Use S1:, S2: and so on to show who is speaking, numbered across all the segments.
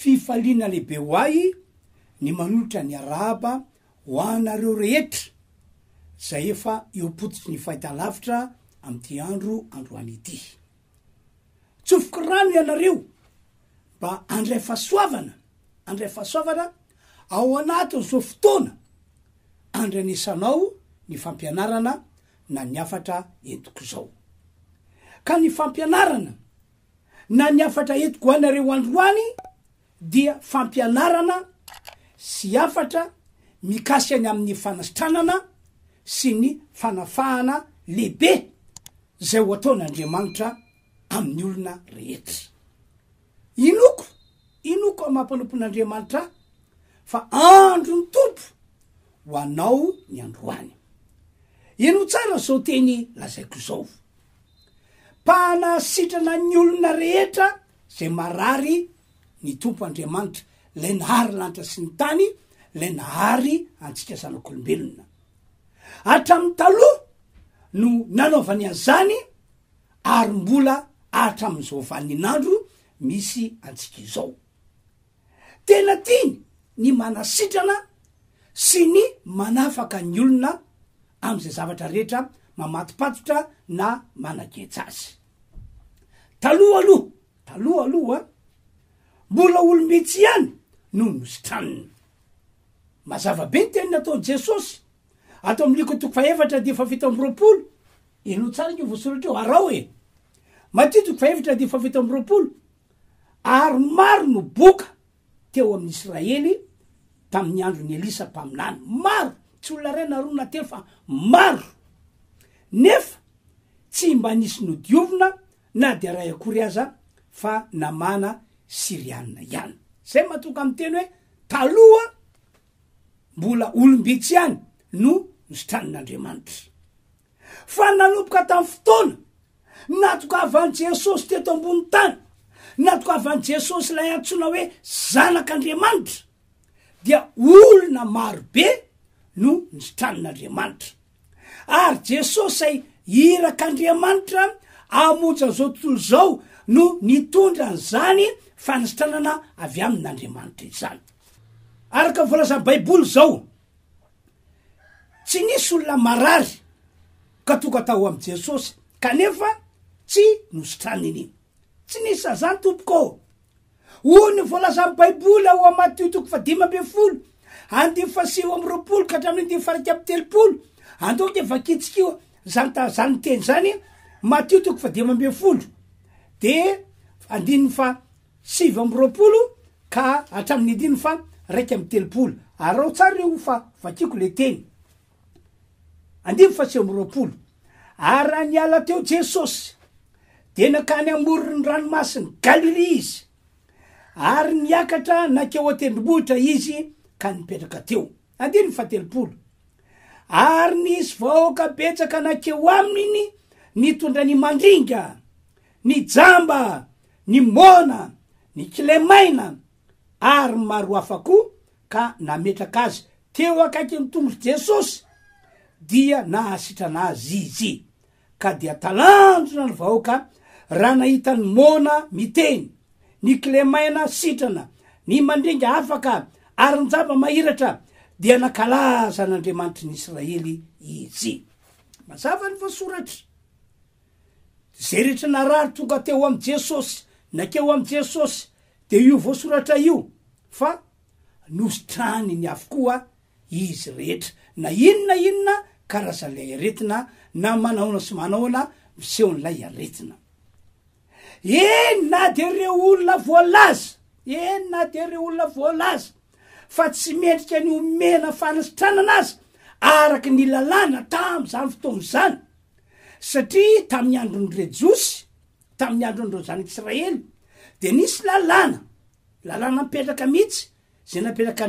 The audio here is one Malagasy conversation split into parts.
S1: fifaliana lehibe ho ahy ny manolotra ny araba ho anareo rehetra zay efa eopototsy ny fahitalavitra am'ty androany ity. Tsofoky rano ianareo mba andray fahasoavana ao anatin'izao fotoana andranisanao ny fampianarana na ny afatra entiko zao. Ka ny fampianarana na ny afatra entiko anareo androany dia fampianarana sy afatra mikasany amin'ny fanasitranana sy ny fanafahana lehibe zay ho ataon'Andriamanitra amin'ny olona rehetra. Inoko amampanampon'Andriamanitra fa andro ny tompo ho anao ny androany. Ino tsara zao teny lazaiko zao. Panasitrana ny olona rehetra zay marary ny tompo Andriamanitra, lay nahary lanitra sy ny tany, lay nahary antsika zanak'olombelona. Hatramin'ny taloha no nanaovany an'izany ary mbola hatramin'izao vaninandro misy antsika izao. Tena tiany ny manasitrana sy ny manafaka ny olona am'izay zavatra rehetra mamatipatotra na managetsa azy. Taloha aloha mbola olombitsy ihany no nositraniny. Mazava be ny teny nataon'i Jesosy ato amin'ny liko toko faefatra dia fafito amby roapolo. Ino tsara io voasoratra eo arao Matthieu toko faefatra dia fafito amby roapolo. Ary maro no boka teo amin'ny Israely tamin'ny andron'ny Elisa mpaminany. Maro, tsy olona ray na roa na telo fa maro. Nefa tsy mba nisy nodiovina na dia ray akory aza fa namana Sirianina ihany. Zay matoka amin'ny teny hoe taloha mbola olombitsy ihany no nositranin'Andriamanitra. Fa nanomboka tamin'ny fotoana natokavany Jesosy teto ambony tany, natokavany Jesosy lay antsoina hoe zanak'Andriamanitra, dia olona marobe no nositranin'Andriamanitra. Ary Jesosy say irak'Andriamanitra amonjy zao tontolo zao no nitondra an'izany fanasitranana avy amin'Andriamanitra izany. Araka volazan'ny Baiboly zao, tsy nisy olona marary ka tonga tao amin'i Jesosy kanefa tsy nositraniny. Tsy nisy azany tompoko. Hoy volazan'ny Baiboly ao amin'ny Matthieu toko 15, andimy fahasivy amby roapolo ka hatramin'ny andimy faraika amby telopolo. Andao ke vakitsikio zany teny zany Matthieu toko 15 de andiny fahasivy amby roapolo ka hatramin'ny andiny faraika amby telopolo. Arao tsara io fa vakiko le teny. Andimy fahasivy amby roapolo. Ary niala teo Jesosy de nakany amoron'ny ranomasiny Galilea izy, ary niakatra nakeo atendrombohitra izy ka nipetraka teo. Andiny fahatelopolo. Ary nisy vahoaka betsaka nakeo aminy nitondra ny mandringa, ny jamba, ny mona, ny kilemaina, ary maro hafa koa ka nametraka azy teo akaiky ny tomboky Jesosy dia nahasitrana azy izy. Ka dia talanjona ny vahoaka raha nahita ny mona miteny, ny kilemaina sitrana, ny mandringa afaka ary ny jamba mahiratra, dia nakalaza n'Andriamanitra ny Israely izy. Mazava ny voasoratra. Zay rehetra narary tonga teo amin'i Jesosy, nakeo amin'i Jesosy, de io voasoratra io fa nositraniny avokoa izy rehetra. Na inona karazan'ilay aretina na manaona sy manaona misehon'ilay aretina. Na de reo olona voalaza, fa tsy mendrika ny omena fanasitranana azy araky ny lalàna tam'izany fotoana zany. Satria tamin'ny andron'ny Rejosy, tamin'ny andron'ireo zanak'Israely, de nisy lalàna mipetraka mihitsy zay napetraka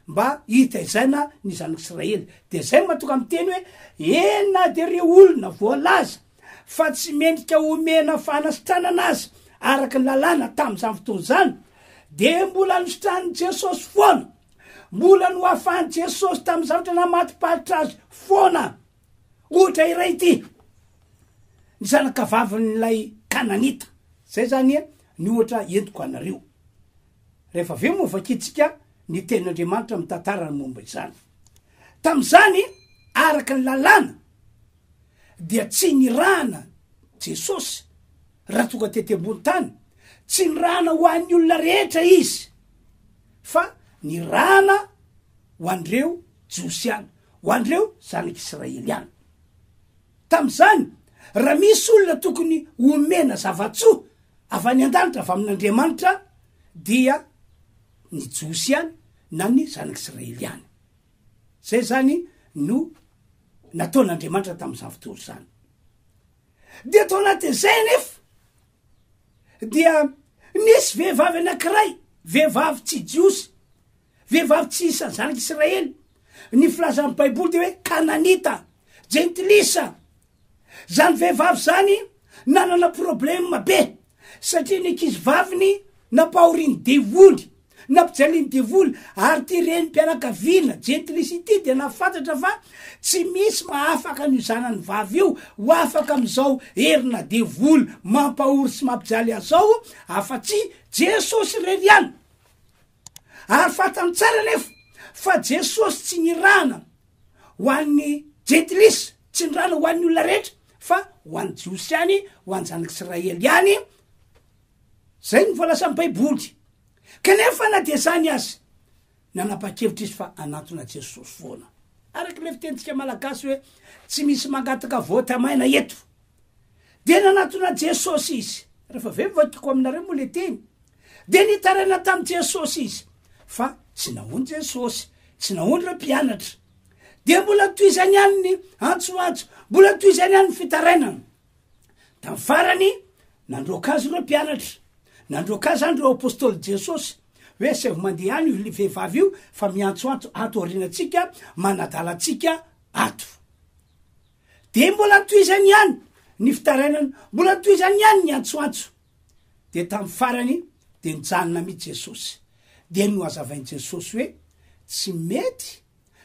S1: mba hitaizaina ny zanak'Israely. De zay matoka amin'ny teny hoe na de reo olona voalaza fa tsy mendrika omena fanasitranana azy araky ny lalàna tam'izany fotoana zany, de mbola nositranin'i Jesosy foana, mbola no ahafahan'i Jesosy tamin'ny zavatra namatipatitra azy foana. Ohatra iray ity, ny zanakavavin'ilay Kananita. Zay zany ny ohatra entiko anareo. rehefa aveo moa vakitsika ny tenin'Andriamanitra mitantarany momba izany. Tam'izany araky ny lalàna dia tsy nirahana Jesosy raha tonga tety ambony tany, tsy nirahana ho an'ny olona rehetra izy, fa nirahana ho andreo jiosiany, ho andreo zanak'Israely any. Tam'izany raha misy olona tokony omena zavatsoa avy any an-danitra avy amin'Andriamanitra dia ny jiosiany na ny zanak'Israely any. Zay zany no nataon'Andriamanitra tam'izany fotoana zany. Dia atao anatin'izay nefa dia nisy vehivavy anankiray, vehivavy tsy jiosy, vehivavy tsy isan'ny zanak'Israely, ny filazan'ny Baiboly de hoe Kananita, jentilisa. Zany vehivavy zany nanana problema be satria ny ankizy vaviny nampahoriny devoly, nampijaliany devoly, ary ty renim-pianakaviana jentilisa ity dia nafantatra fa tsy misy mahafaka an'io zanany vavy io ho afaka am'izao herina devoly mampahory sy mampijaly azao afa-tsy Jesosy reriany. Ary fatany tsara nefa fa Jesosy tsy nirahana ho an'ny jentilisa, tsy nirahana ho an'ny olona rehetra, fa ho an'ny jiosiany, ho an'ny zanak'Israely any. Zay ny voalasan'ny Baiboly. Kanefa na dia zany azy nanapa-kevitra izy fa anatona Jesosy foana. Araky le fitentsika malagasy hoe tsy misy mangataka voata maina eto. De nanatona Jesosy izy. Rehefa ve vakiko aminareo moa le teny. De nitaraina tamy Jesosy izy. Fa tsy nahony Jesosy, tsy nahony reo mpianatra. De mbola toizany any ny antsoantso, mbola toizany any ny fitarainana. Tamy farany nandroaka azy reo mpianatra, nandroaka azy any reo apôstôly Jesosy hoe sy mandeha any io vehivavy io fa miantsoantso ato arinatsika, manadalatsika ato. De mbola toizany any ny fitarainana, mbola toizany any ny antsoantso. De tamy farany de nijanona mihitsy Jesosy. De no azavainy Jesosy hoe tsy mety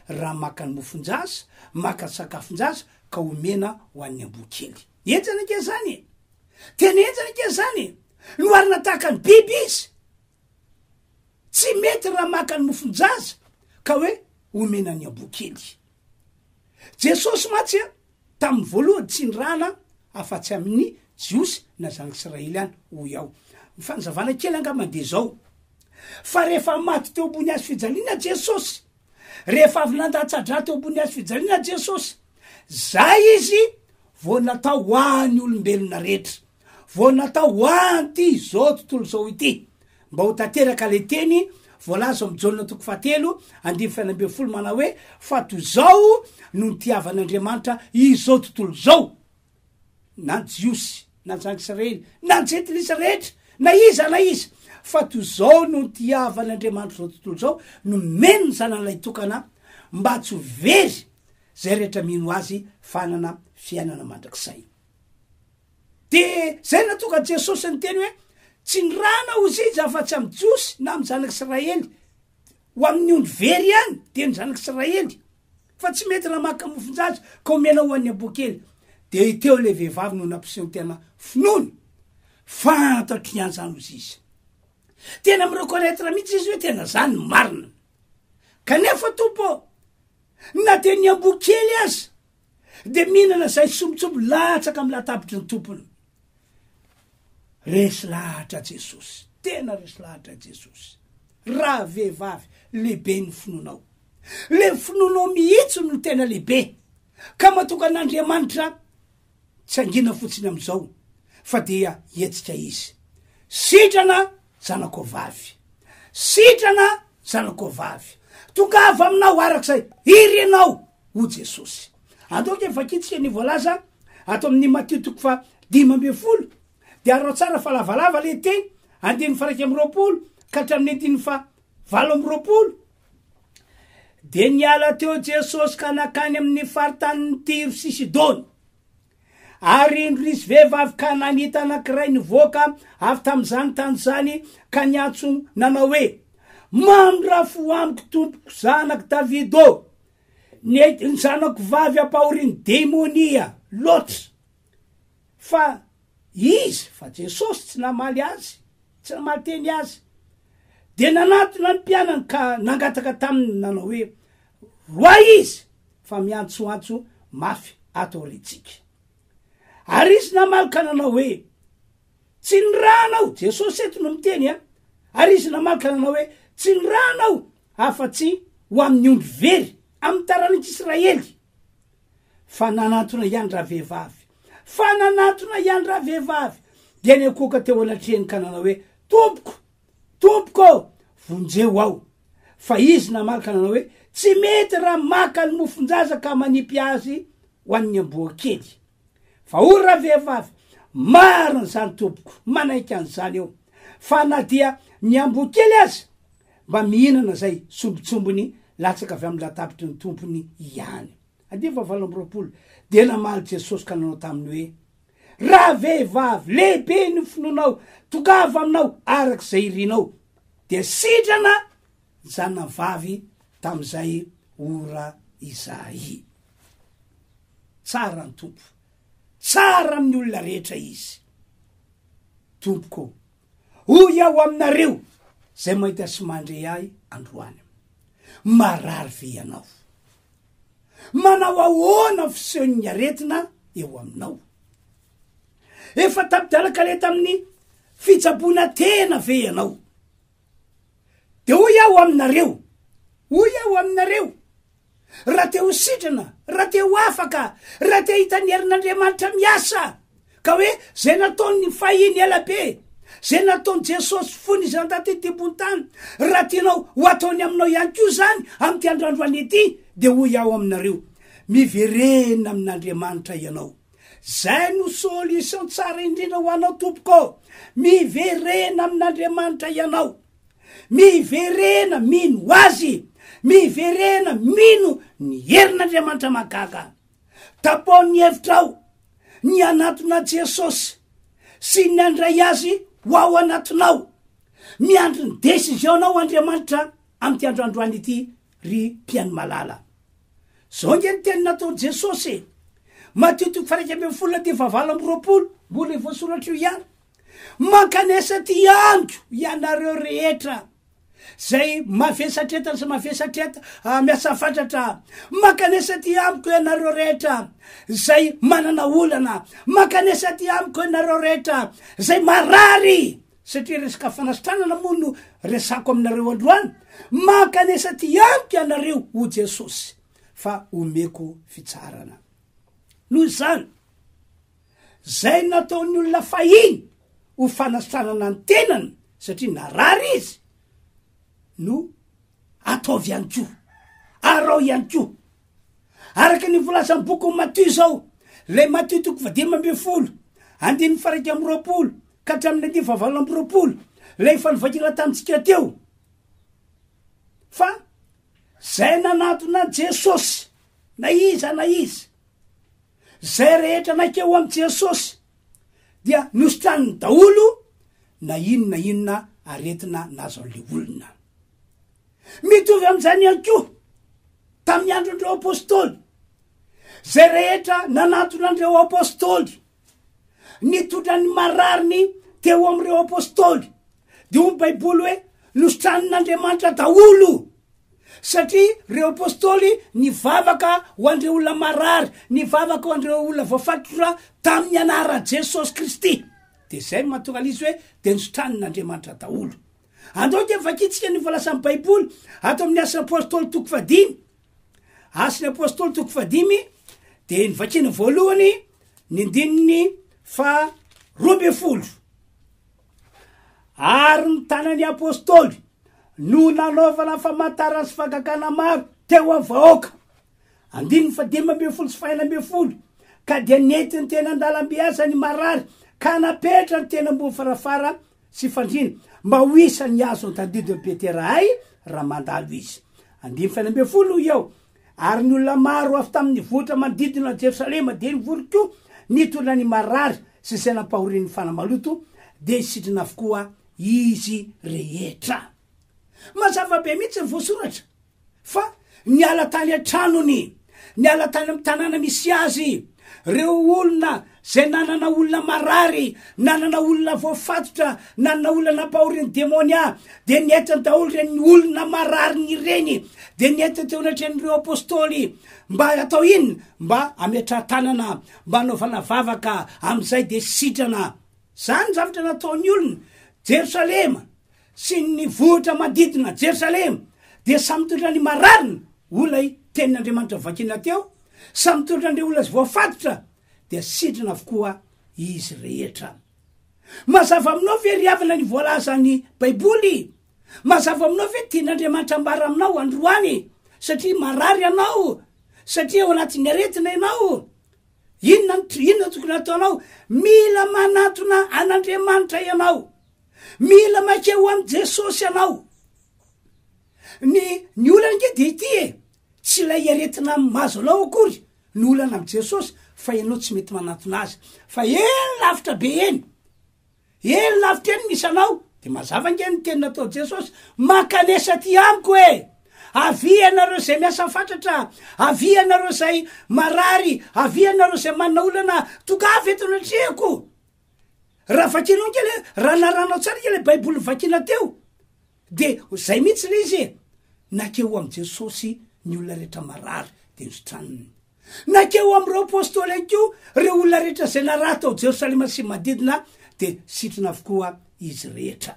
S1: raha maka ny mofonjasa, maka sakafonjasa ka omena ho an'ny ambokely. Ejana ke zany, tena ejana ke zany, noarina tahaka ny biby izy. Tsy mety raha maka ny mofonjasa ka hoe omena ny ambokely. Jesosy matsy tamin'ny voalohany tsy nirahana afa-tsy amin'ny jiosy na zanak'Israely any ho iaho. Ny fanazavana kely angamandeha zao. Fa rehefa maty teo ambony azy fijaliana Jesosy, rehefa avy nandatsadra teo ambony azy fijaliana Jesosy, zay izy vo natao ho an'ny olombelona rehetra, vo natao ho an'ty zao tontolo zao ity. Mba ho tanteraka le teny voalaza amin'ny Jaona 4:10 manao hoe fa to zao no nitiavan'Andriamanitra izao tontolo zao. Na jiosy, na zanak'Israely, na jentilisa rehetra, na iza na iza. Fa to zao no nitiavan'Andriamanitra zao tontolo zao no meno ny zanan'ilay tokana mba tsy ho very zay rehetra mino azy fanana fiainana mandrakizay. De zay natonga Jesosy ny teny hoe tsy nirahana ozy izy afa-tsy amy jiosy na amy zanak'Israely, ho amin'ny ony very any de ny zanak'Israely, fa tsy mety raha maka mofonjasa ka omena ho an'ny ambokely. De teo le vehivavy no nampiseho tena finoany fantatry ny an'izany ozy izy. Tena mireconnaître mihitsy izy hoe tena zany marina. Kanefa tompo, na de ny ambokely azy de mihinana zay sombotsobo latsaka amy latabitry ny tompony. Resy lahatra Jesosy, tena resy lahatra Jesosy. Raha vehivavy, lehibe ny finoanao. Le finoanao mihitsy no tena lehibe. Ka matonga an'Andriamanitra tsy angina fotsiny am'izao, fa dia hetsika izy. Sitrana zanako vavy, sitrana zanako vavy, tonga avy aminao arak'izay, iry ianao ho Jesosy. Antoka vakitsika ny voalaza ato amin'ny Matthieu 5:10, de arao tsara fa lavalava le teny 2:20 ka hatramin'ny 2:20. De niala teo Jesosy ka nakany amin'ny faritany Tiro sy Sidôny. Ary indrisy vehivavy Kananita anankiray nivoaka avy tam'izany tany zany ka niantso nanao hoe mamorafo amiko tompoko zanako Davidô, ny zanako vavy ampahoriny demonia loatra. Fa izy, fa Jesosy tsy namaly azy, tsy namaly teny azy. de nanatona ny mpianany ka nangataka taminy nanao hoe roa izy fa miantsoantso mafy atao retsika. Ary izy namalaka nanao hoe tsy ny ranao, Jesosy eto no miteny a. Ary izy namalaka nanao hoe tsy ny ranao afa-tsy ho amin'ny ondry very amin'ny taran'Israely, fa nanatona ihany raha vehivavy, fa nanatona ihany raha vehivavy. De ny akoka teo anatreny ka nanao hoe tompoko vonjeo aho. Fa izy namalaka nanao hoe tsy mety raha maka ny mofonjaza ka manipy azy ho an'ny amboa kely. Fa ory raha vehivavy, marina zany tompoko, manaiky an'izany eo. Fa na dia ny amboa kely azy mba mihinana zay sombitsombony latsaka avy amin'ny latapitry ny tompony ihany. Andeva 7 de namaly Jesosy ka nanao taminy hoe raha vehivavy lehibe ny finonao, tokava aminao arak'izay irinao. De sitrana zanavavy tam'izay ora izay. Tsara ny tompo, tsara amin'ny olona rehetra izy. Tompoko, hoy aho aminareo zay mahita sy mandre ahy androany, marary ve ianao? Manao ahoana fisehon'ny aretina eo aminao? Efa tapidalaka le tamin'ny fitsabona tena ve ianao? De hoy aho aminareo, raha te ho sitrana, raha te ho afaka, raha te hita ny herin'Andriamanitra miasa, ka hoe zay nataony fahiny elabe, zay nataony Jesosy fony izany taty tebony tany, raha tianao ho ataony aminao ihany koa zany amin'ny ty androandroany ety, de hoy aho aminareo, miverena amin'Andriamanitra ianao. Zay no solution tsara indrindra ho anao tompoko. Miverena amin'Andriamanitra ianao. Miverena mino azy, miverena mino ny herin'Andriamanitra magaga. Tapao ny hevitrao ny anatona Jesosy sy ny andray azy ho ao anatinao. Miandry ny desisionao Andriamanitra amin'ny ty androandroany ity ry mpiany malala. Zao nge ny teny natao Jesosy. Matio 1:20 mbola voasoratra io ihany. Mankanesa ty andro ianareo rehetra zay mavesatretana sy mavesatretana miasa fatratra. Mankanesa ty amiko ianareo rehetra zay manana olana. Mankanesa ty amiko ianareo rehetra zay marary, satria resaka fanasitranana moa no resako aminareo androany. Mankanesa ty amiko ianareo ho Jesosy, fa omeko fitsarana. Noho izany, zay nataony olona fahiny ho fanasitranana ny tenany satria narary izy, no ataovy ihany koa, arao ihany koa. Araka ny volaza amin'ny boky Matio zao, le Matio 15:20, 2:20 ka hatramin'ny 2:20, le fanivakina tamintsika teo. Fa zay nanatona Jesosy, na izy, zay rehetra naikeo amin'ny Jesosy dia nositraniny daholo na inona aretina nazo an'le olona. Mitovy amin'izany ihany koa tamin'ny andron'ireo apôstôly, zay rehetra nanatona an'ireo apôstôly, nitondra ny marariny teo amin'ireo apôstôly, de ho baiboly hoe nositran'Andriamanitra daholo. Satria reo apôstôly ny vavaka ho andreo olona marary, ny vavaka ho andreo olona voafatotra tamin'ny anara Jesosy Kristy. De zay mahatonga izy hoe de nisotran'Andriamanitra daholo. Andao ke vakitsika ny volasa amin'ny baiboly ato amin'ny asan'ny apôstôly 5, asan'ny apôstôly 5, de ny vakina voalohany ny andininy 12. Ary ny tanan'ny apôstôly no nanaovana famantarana sy fagakana maro teo amin'ny vahoaka. 15:20 ka dia nety ny tena andalam-biasa ny marary ka napetra ny tena ambony farafara sy fandrina mba ho isany azo antadidy Petera raha mandalo izy. 15:20 eo. Ary ny olona maro avy tamin'ny votra manodidina Jerosalema de nivory koa nitondra ny marary sy zay nampahorin'ny fanamaloto, de isitrina avokoa izy rehetra. Mazava be mihitsy ny voasoratra fa niala tany an-tranony, niala tany amin'ny tanàna misy azy, reo olona zay nanana olona marary, nanana olona voafatotra, nanana olona nampahoriny demonia, de nientiny daholo reny olona marary ny reny, de nientiny teo anatren'ireo apôstôly mba atao iny, mba ametra tanana, mba anaovana vavaka am'izay de sitrana. Zany zavatra nataony olona Jerosalema sy ny vohitra manodidina Jerosalema, de samy mitondra ny mararina olona tenin'Andriamanitra vakina teo, samy mitondra ny olona voafatotra, de sitrana avokoa izy rehetra. Mazava aminao ve riavana ny voalazany baiboly? Mazava aminao ve tian'Andriamanitra ambara aminao androany? Satria marary anao, satria ao anatin'ny aretina ianao. Inona tokony ataonao? Mila manatona an'Andriamanitra ianao, mila makeo am Jesosy ianao. Ny olana nge de ity tsy ilay aretina mazo anao akory ny olana am Jesosy, fa ianao tsy mety manatona azy, fa eny lavitra be eny lavitra eny misy anao. De mazava nge ny teny natao Jesosy, makanesa ty amiko avy anareo zay miasa fatratra, avy anareo zay marary, avy anareo zay manana olana, tokavy eto anatrehako. Raha vakinao kely, raha naranao tsara kely baiboly vakina teo, de zay mihitsy le izy nakeo am Jesosy ny olona rehetra marary de notranony. Nakeo am'ireo apôstôly akeo reo olona rehetra zay naraha tao Jerosalema sy manodidina, de sitrana avokoa izy rehetra.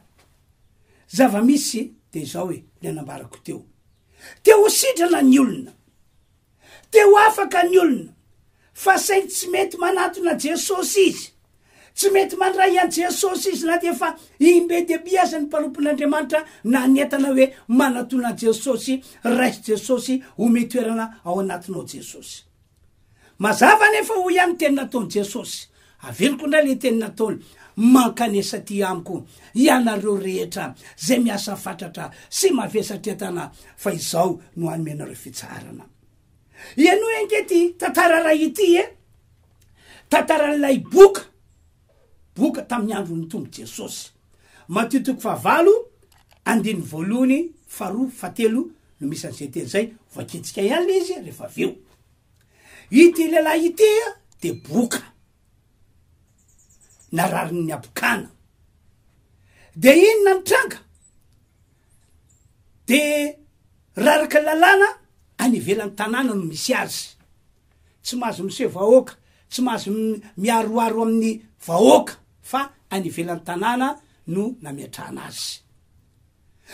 S1: Zava-misy de zao le nambarako teo sitrana ny olona, teo afaka ny olona, fa saingy tsy mety manatona Jesosy izy, tsy mety mandray an Jesosy izy, na de fa imbe de biasa ny mpanompon'Andriamanitra na nientana hoe manatona Jesosy, raisy Jesosy ome toerana ao anatinao Jesosy. Mazava nefa ho ihany teny nataony Jesosy, averiko ndray le teny nataony, mankanesa ty amiko ianareo rehetra zay miasa fatratra sy mavesatra tana, fa izao no anomenareo fitsarana. Iano enkety tantara raha ity tantara lay boka tamin'ny andro ny tombo Jesosy. Matio 5:1, 2, 7 no misy an'izay teny zay, vakitsika ihany le izy rehefa aveo. Ity lehilahy ity de boka narariny abokana, de inona ny tranga? De raraka lalàna any ivelan'ny tanàna no misy azy, tsy mahazo miseho vahoaka, tsy mahazo miaroaro amin'ny vahoaka, fa any ivelan'ny tanàna no nametrahana azy.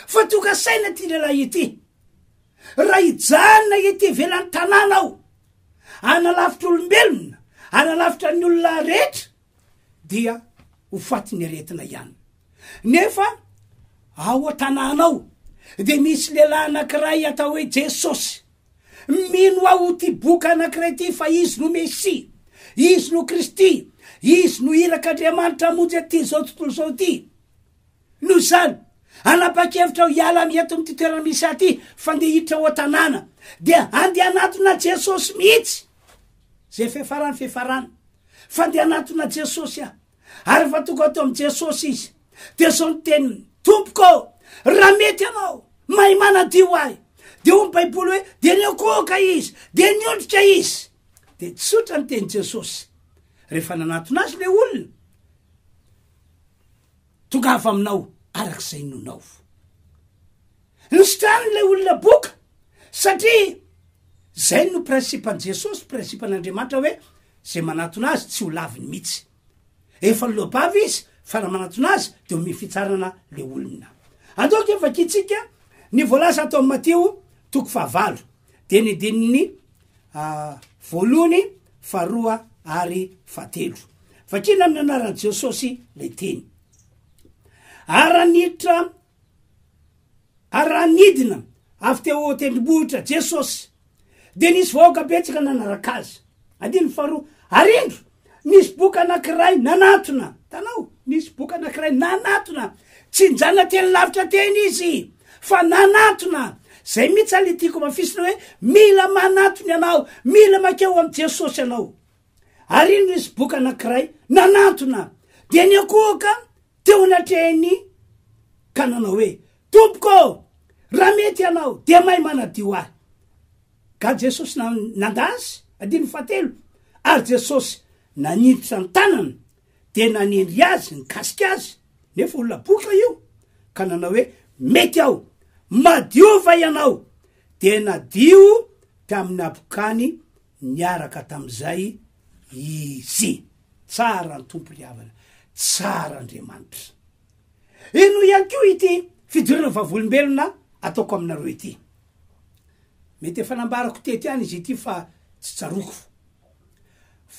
S1: Fa toka saina ty lehilahy ity, raha ijanona ity ivelan'ny tanàna ao, analavitra olombelona, analavitra ny olona rehetra, dia ho fatiny aretina ihany. Nefa ao an-tanànao de misy lehilahy anankiray atao hoe Jesosy, mino aho ty boka anankiray ty fa izy no Mesy, izy no Kristy, izy no irak'Andriamanitra monjy aty zao tontolo zao ty. No zany anapa-kevitra ho iala mieto am'ty toerana misy aty, fa nde hiditra ao an-tanàna, de andeha anatona Jesosy mihitsy, zay fefarana, fa ndeha anatona Jesosy ary fa tonga atao am Jesosy izy, de zao ny teniny, tompoko, raha mety anao mahay manadio ahy, de ho ny baiboly hoe de niokoka izy, de niondrika izy, de tsotra ny teny Jesosy. Rehefa nanatona azy le olona, tongava aminao arak'izay nonao. Nositrany le olona boka, satria zay no prinsipan Jesosy, prinsipan'Andriamanitra hoe zay manatona azy tsy ho laviny mihitsy. Efa lobavy izy, fa raha manatona azy de ho mifitsarana le olona. Andoka vakitsika ny voalaza atao Matio 5:9, de ny dininy 1, 2 ary 7. Vakina amin'ny anaran'i Jesosy le teny. Aranidina avy teo tendrombohitra Jesosy, de nisy vahoaka betsaka nanaraka azy. Andiny 2, arindro nisy boka anankiray nanatona, tanao, nisy boka anankiray nanatona, tsy njana teny lavitra teny izy, fa nanatona. Zay mihitsy alitiako mafisina hoe mila manatona ianao, mila makeo am Jesosy ianao. Arindro nisy boka anankiray nanatona, de niakoaka teo anatrehiny ka nanao hoe tompoko, raha mety ianao de mahay manadio ahy. Ka Jesosy nandazy, 7, ary Jesosy naniditra ny tanana de nanendry azy nikasika azy, nefa olona boka io, ka nanao hoe mety aho, madiova ianao, de nadio tamin'ny abokany niaraka tam'izay izy. Tsara ny tompo riavana, tsara Andriamanitra. Ino ihany ko ity fidorana vavolombelona ataoko aminareo ity. Mety efa nambarako tety any izy ity fa tsy tsaroko.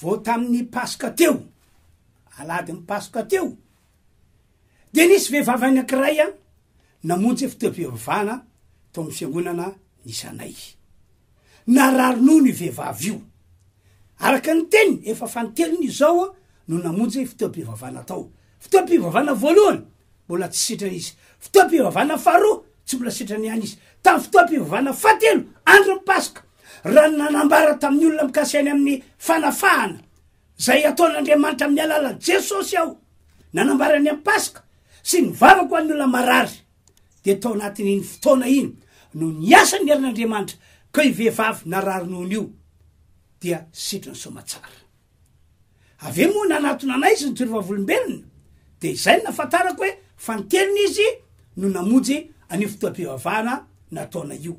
S1: Vao tamin'ny Paska teo, Alahady ny Paska teo, de nisy vehivavy anankiray namonjy fitoam-pivavahana tao amin'ny fiangonana nisanay. Nararonono ny vehivavy io. Araka ny teny efa fanteliny izao no namonjy fitoam-pivavahana tao. Fitoam-pivavahana voalohany mbola tsy sitrany izy. Fitoam-pivavahana faharoa tsy mbola sitrany ihany izy. Tamin'ny fitoam-pivavahana fahatelo andro ny Paska, raha nanambara tamin'ny olona mikasiany amin'ny fanafahana zay ataon'Andriamanitra amin'ny alalan'i Jesosy aho, nanambarany amin'ny Paska sy ny vavako an'ny olona marary. De tao anatin'iny fotoana iny no niasa ny herin'Andriamanitra ka ivehivavy nararonono io dia sitrany somatsara. Ave moa nanatona anay izy ny vavolombelona, de izay nafantarako hoe fanteliny izy no namonjy an'io fotoam-pivavahana nataona io.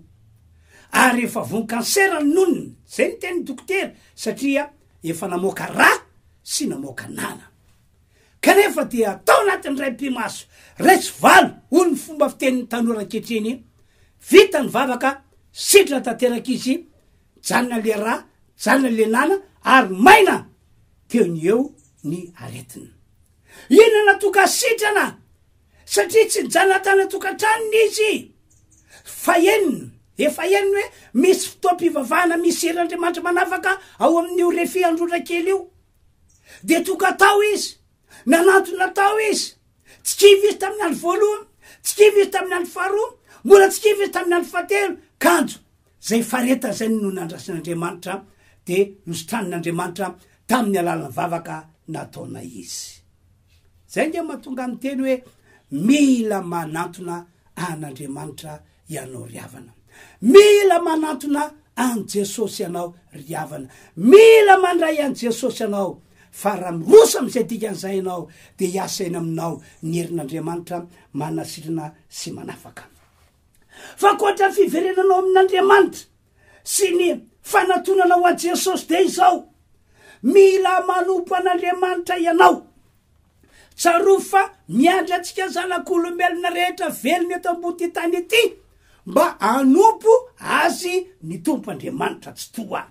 S1: Ary efa vonin-kansera ny nonony, zay ny tenin'ny dokotera, satria efa namoaka ra sy namoaka nana. Kanefa dia tao anatin'ny ray mpimaso, ray tsy valo, hoy ny fomba fitenin'ny tanora ankehitriny, vita ny vavaka, sidra tanteraky izy, janona le ra, janona le nana, ary maina teo ny eo ny aretina. Ina natoka sitrana, satria tsy nijanona tany tokantranony izy. Fa enina, efa enina hoe misy fotoam-pivavahana misy her'Andriamanitra manafaka ao amin'ny RHEFI Androndrakely io. De toka tao izy, nanantona tao izy, tsy kivy izy tamin'ny andro voalohany, tsy kivy izy tamin'ny andro faharoa, mbola tsy kivy izy tamin'ny andro fahatelo, kanjo zay fareta zay no nandrasin'Andriamanitra de nositran'Andriamanitra tamin'ny alalan'ny vavaka nataona izy. Zay nge mahatonga amin'ny teny hoe mila manantona an'Andriamanitra ianao riavana, mila manantona an Jesosy ianao riavana, mila mandray an Jesosy ianao, fa raha mirosa am'izay dikan'izay ianao de hiasa eny aminao ny herin'Andriamanitra manasitrana sy manafaka. Fa koatra ny fiverenanao amin'Andriamanitra sy ny fanatonanao an Jesosy de izao, mila manompo an'Andriamanitra ianao. Tsaro fa miandry antsika zanak'olombelona rehetra velona eto ambony tany ity mba anompo azy ny tompo Andriamanitra tsy toa.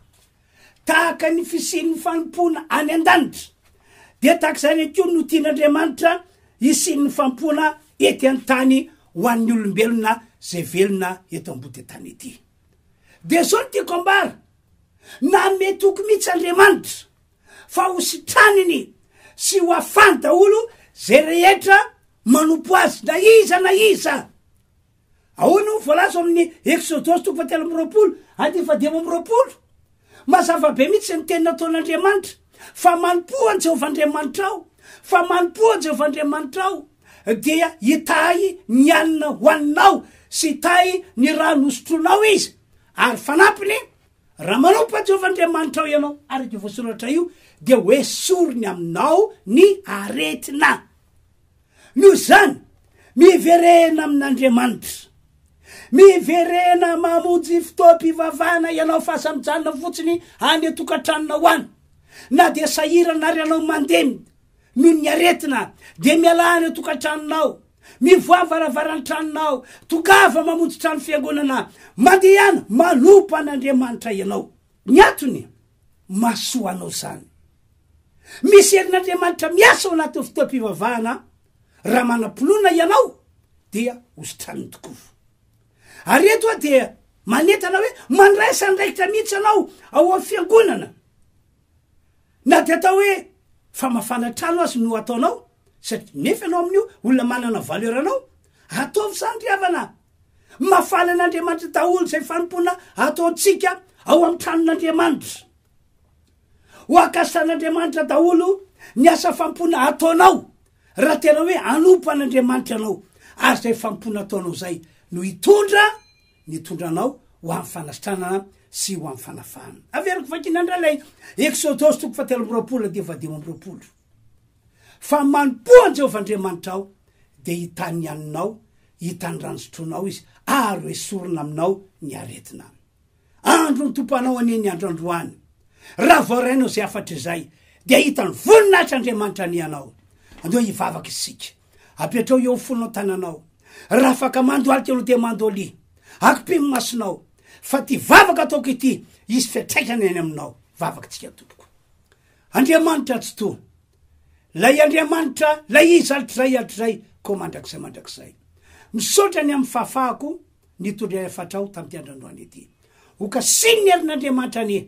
S1: Tahaka ny fisian'ny fanompoana any an-danitra, de tahak'izany ko no tian'Andriamanitra isian'ny fanompoana ety an-tany ho an'ny olombelona zay velona eto ambony tany ity. De zao no tiako ambara, na metoko mihitsy Andriamanitra fa ho sitraniny sy ho afany daholo zay rehetra manompo azy, na iza. Ahoana voalaza amin'ny Exodosy 3:20, mazava be mihitsy ny teny nataon'Andriamanitra fa manompoan Jehovah Andriamanitra ao, fa manompoan Jehovah Andriamanitra ao dia hitahy ny anina hoaninao sy hitahy ny raha nosotronao izy. Ary fanampiny, raha manompo Jehovah Andriamanitra ao ianao, araka voasoratra io, de hoe sorony aminao ny aretina. Noho zany, miverena amin'Andriamanitra, miverena mamonjy fotoam-pivavahana ianao fahasambijanona fotsiny any atokantranona ho any, na de sahirana ary ianao mandemy noho ny aretina, de mialany atokantranonao, mivoa varavaran'ny tranonao, tokava mamonjy trano fiangonana, mandehana manompo an'Andriamanitra ianao. Ny antony, masoanao zany. Misy herin'Andriamanitra miasa ao anatin'ny fotoam-pivavahana, raha manam-pinoana ianao dia hositraniny tokoa. Ary eto dia manetana hoe mandraisa ndraikitra mihitsy anao ao amin'ny fiangonana, na de atao hoe famafana trano azy no ataonao, satria nefa ianao amin'io olona manana valeur anao, ataovy zany riavana, mafala an'Andriamanitra daholo zay fanompoana ataontsika ao amin'ny tranon'Andriamanitra. Ho akasan'Andriamanitra daholo ny asa fampona ataonao, raha tena hoe anompo an'Andriamanitra anao, ary zay fampona ataonao zay no hitondra, nitondranao ho amin'ny fanasitranana sy ho amin'ny fanafahana averiko vakinandralay Exodosy 7:7 fa manompoan Jehovah-Andriamanitra ao de hitany ianinao hitany ranosotroanao izy ary hoe sorona aminao ny aretina andro ny tompanao aneny andro androany raha voarainao zay afatra izay de hitany voninahitra Andriamanitra ny anao andeha hivavaka isika apetrao eo fonao tananao raha afaka mandoalika anao de mandoly akipimy masonao fa ty vavaka ataoko ity izy fiatraikany any aminao vavakatsika tompoko Andriamanitra tsy to lay Andriamanitra lay izy alitray ko mandrakizay misaotra ny amin'ny fahafahako nitondra fatrao tamin'ity androandroany ity ho kasiny ny herin'Andriamanitra ny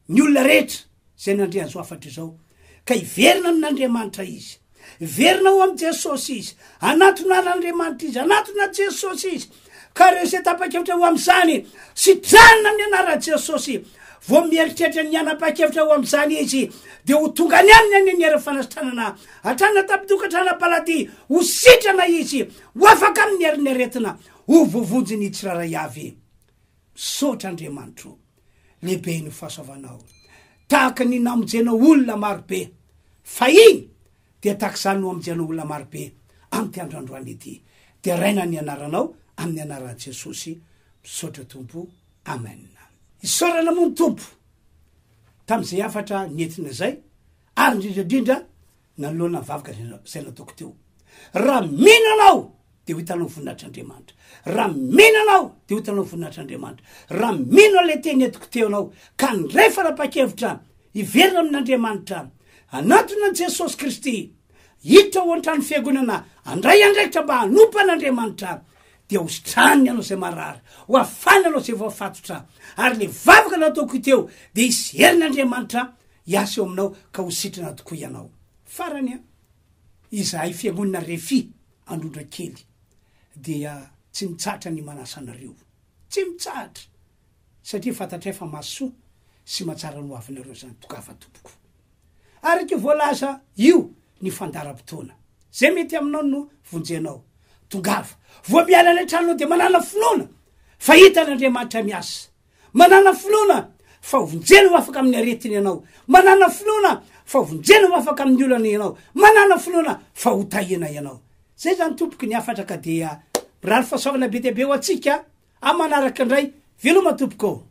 S1: olona rehetra zay nandre azo afatra izao ka iverina amin'Andriamanitra izy verina ho amin'ny Jesosy izy anatona n'Andriamanitra izy anatona Jesosy izy ka reo se tapa-kevitra ho amin'izany sitranina ny anara Jesosy vo mieritreritra ny anapa-kevitra ho amin'izany izy de ho tonga ny aminy any fanasitranana atrana tapidokatrana Alahady ho sitrana izy ho afaka amin'ny herin'ny aretina ho vovonjy ny tsiraray avy misaotra Andriamanitra lehibe ny fahasoavanao tahaka ny namonjenao olona marobe fa iny de tahak'izany no amonjenao olona marobe amin'ny ty androandroany ity de raina ny anaranao amin'ny anaran'i Jesosy misaotra tompo amen isorana moa ny tompo tam'izay afatra nentina zay ary indrindradrindra nanoloana vavaka zay nataoko teo raha mihinanao de ho hitanao voninahitr'Andriamanitra raha mihinanao de ho hitanao voninahitr'Andriamanitra raha mihinao le teny etiko teo anao ka nrefa rapa-kevitra iverina amin'Andriamanitra anatona Jesosy Kristy hiditra ho an-trano fiangonana andray andraikitra mba hanompa an'Andriamanitra de ho sitrany anao zay marary ho afany anao zay voafatotra ary le vavaka nataoko teo de isy herin'Andriamanitra hiasa eo aminao ka ho sitrana tokoa ianao farany izahay fiangonana RHEFI Androndrakely dia tsy mitsahatra ny manasa anareo tsy mitsahatra satria fantatray fa masoa sy matsara no avinareo zany tokafa tompoko ary ke voalaza io ny fandaram-potoana zay mety aminao no vonjenao tongava vo miala ny tranonao de manana finoana fa hitan'Andriamanitra miasa manana finoana fa vonjena ho afaka amin'ny aretiny ianao manana finoana fa vonjena ho afaka amin'ny olana ianao manana finoana fa ho tahina ianao zay zany tompoky ny afatra ka dia raha fahasoavana be dia be ho atsika amin'ny manaraka indray veloma tompoko